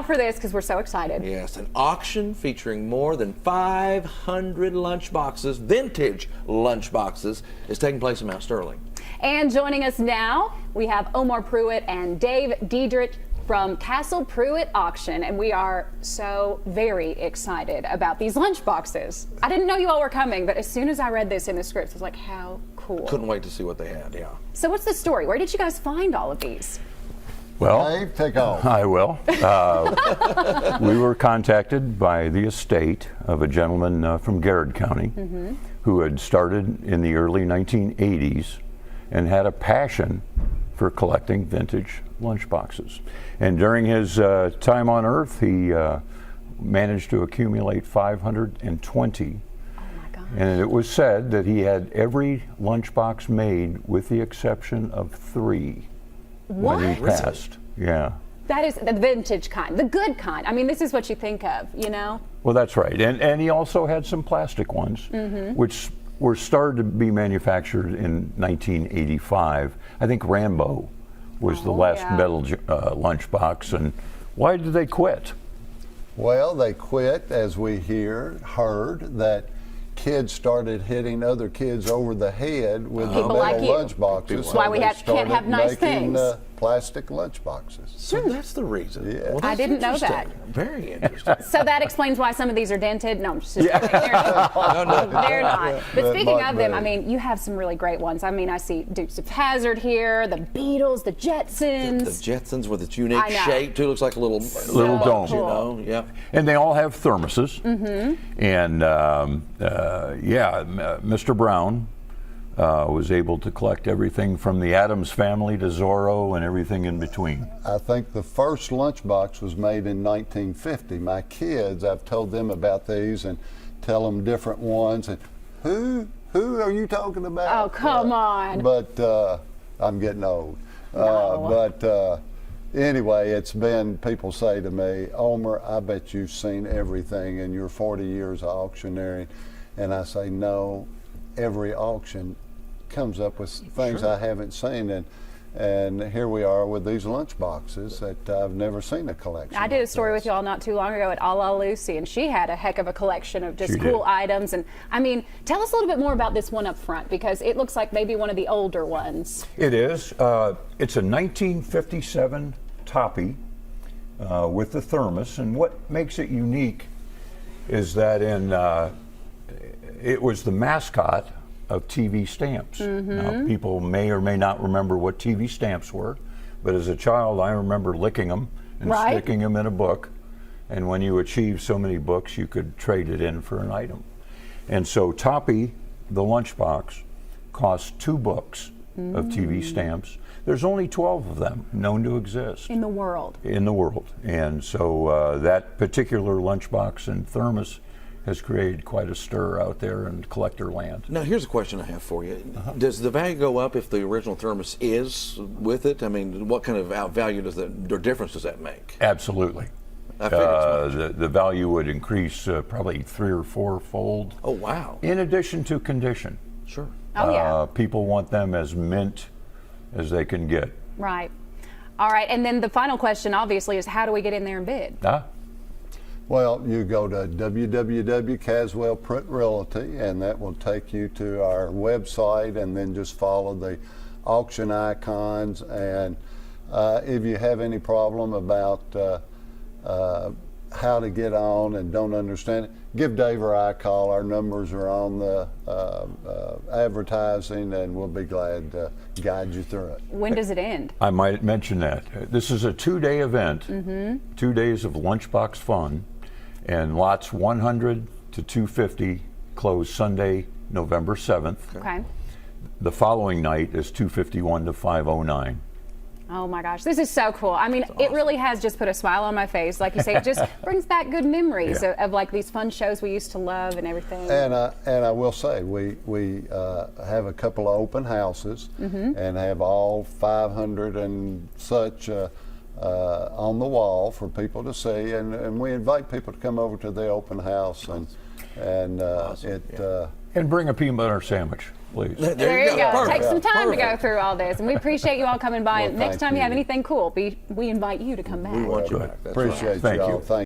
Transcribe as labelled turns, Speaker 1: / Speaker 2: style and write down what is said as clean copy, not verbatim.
Speaker 1: for this because we're so excited.
Speaker 2: Yes, an auction featuring more than 500 lunchboxes, vintage lunchboxes, is taking place in Mount Sterling.
Speaker 1: And joining us now, we have Omar Prewitt and Dave Diederich from Caswell Prewitt Auction, and we are so very excited about these lunchboxes. I didn't know you all were coming, but as soon as I read this in the scripts, I was like, how cool.
Speaker 2: Couldn't wait to see what they had, yeah.
Speaker 1: So what's the story? Where did you guys find all of these?
Speaker 3: Well,
Speaker 4: Dave, take off.
Speaker 3: I will. We were contacted by the estate of a gentleman from Garrett County who had started in the early 1980s and had a passion for collecting vintage lunchboxes. And during his time on Earth, he managed to accumulate 520.
Speaker 1: Oh my gosh.
Speaker 3: And it was said that he had every lunchbox made with the exception of 3.
Speaker 1: What?
Speaker 3: When he passed. Yeah.
Speaker 1: That is the vintage kind, the good kind. I mean, this is what you think of, you know?
Speaker 3: Well, that's right. And he also had some plastic ones, which were started to be manufactured in 1985. I think Rambo was the last metal lunchbox. And why did they quit?
Speaker 4: Well, they quit, as we heard that kids started hitting other kids over the head with the
Speaker 1: People like
Speaker 4: metal
Speaker 1: you.
Speaker 4: lunchboxes.
Speaker 1: That's why we
Speaker 4: they
Speaker 1: can't
Speaker 4: started
Speaker 1: have nice
Speaker 4: making,
Speaker 1: things.
Speaker 4: Plastic lunchboxes.
Speaker 2: So that's the reason.
Speaker 4: Yeah.
Speaker 2: Well,
Speaker 1: I
Speaker 2: that's
Speaker 1: didn't know that.
Speaker 2: interesting. Very interesting.
Speaker 1: So that explains why some of these are dented. No, I'm just kidding. They're not. They're not. But
Speaker 4: That
Speaker 1: speaking
Speaker 4: might
Speaker 1: of them,
Speaker 4: be.
Speaker 1: I mean, you have some really great ones. I mean, I see Dukes of Hazzard here, the Beatles, the Jetsons.
Speaker 2: The Jetsons with its unique
Speaker 1: I know.
Speaker 2: shape, too. Looks like a little
Speaker 3: dome.
Speaker 2: You know, yeah.
Speaker 3: And they all have thermoses. And Mr. Brown was able to collect everything from the Addams Family to Zorro and everything in between.
Speaker 4: I think the first lunchbox was made in 1950. My kids, I've told them about these and tell them different ones. And who are you talking about?
Speaker 1: Oh, come on.
Speaker 4: But I'm getting old.
Speaker 1: No.
Speaker 4: Anyway, it's been, people say to me, Omar, I bet you've seen everything in your 40 years of auctioneering. And I say, no, every auction comes up with things I haven't seen. And here we are with these lunchboxes that I've never seen a collection.
Speaker 1: I did a
Speaker 4: like
Speaker 1: story
Speaker 4: this.
Speaker 1: with y'all not too long ago at A La Lucy, and she had a heck of a collection of just
Speaker 3: She
Speaker 1: cool
Speaker 3: did.
Speaker 1: items. And I mean, tell us a little bit more about this one up front, because it looks like maybe one of the older ones.
Speaker 3: It is. It's a 1957 Toppy with the thermos. And what makes it unique is that it was the mascot of TV stamps. Now, people may or may not remember what TV stamps were, but as a child, I remember licking them and
Speaker 1: Right.
Speaker 3: sticking them in a book. And when you achieved so many books, you could trade it in for an item. And so Toppy, the lunchbox, costs 2 books of TV stamps. There's only 12 of them known to exist
Speaker 1: In the world.
Speaker 3: in the world. And so that particular lunchbox and thermos has created quite a stir out there in collector land.
Speaker 2: Now, here's a question I have for you. Does the value go up if the original thermos is with it? I mean, what kind of value does that, or difference does that make?
Speaker 3: Absolutely.
Speaker 2: I figured as much.
Speaker 3: The value would increase probably 3 or 4 fold.
Speaker 2: Oh, wow.
Speaker 3: In addition to condition.
Speaker 2: Sure.
Speaker 1: Oh, yeah.
Speaker 3: People want them as mint as they can get.
Speaker 1: Right. All right. And then the final question, obviously, is how do we get in there and bid?
Speaker 4: Well, you go to www.Caswell Print Realty, and that will take you to our website, and then just follow the auction icons. And if you have any problem about how to get on and don't understand it, give Dave or I a call. Our numbers are on the advertising, and we'll be glad to guide you through it.
Speaker 1: When does it end?
Speaker 3: I might mention that. This is a 2-day event, 2 days of lunchbox fun, and lots 100 to 250 close Sunday, November 7th.
Speaker 1: Okay.
Speaker 3: The following night is 251 to 509.
Speaker 1: Oh my gosh, this is so cool. I mean, it really has just put a smile on my face. Like you say, it just brings back good memories of like these fun shows we used to love and everything.
Speaker 4: And I will say, we have a couple of open houses and have all 500 and such on the wall for people to see, and we invite people to come over to the open house, and
Speaker 3: And bring a peanut butter sandwich, please.
Speaker 1: There you go.
Speaker 2: Perfect.
Speaker 1: Take some time to go
Speaker 2: Perfect.
Speaker 1: through all this, and we appreciate you all coming by.
Speaker 4: Well,
Speaker 1: And next
Speaker 4: thank
Speaker 1: time you have
Speaker 4: you.
Speaker 1: anything cool, we invite you to come back.
Speaker 2: We want you
Speaker 3: Good.
Speaker 2: back. That's right.
Speaker 4: appreciate
Speaker 3: Thank
Speaker 4: y'all.
Speaker 3: you.
Speaker 4: Thank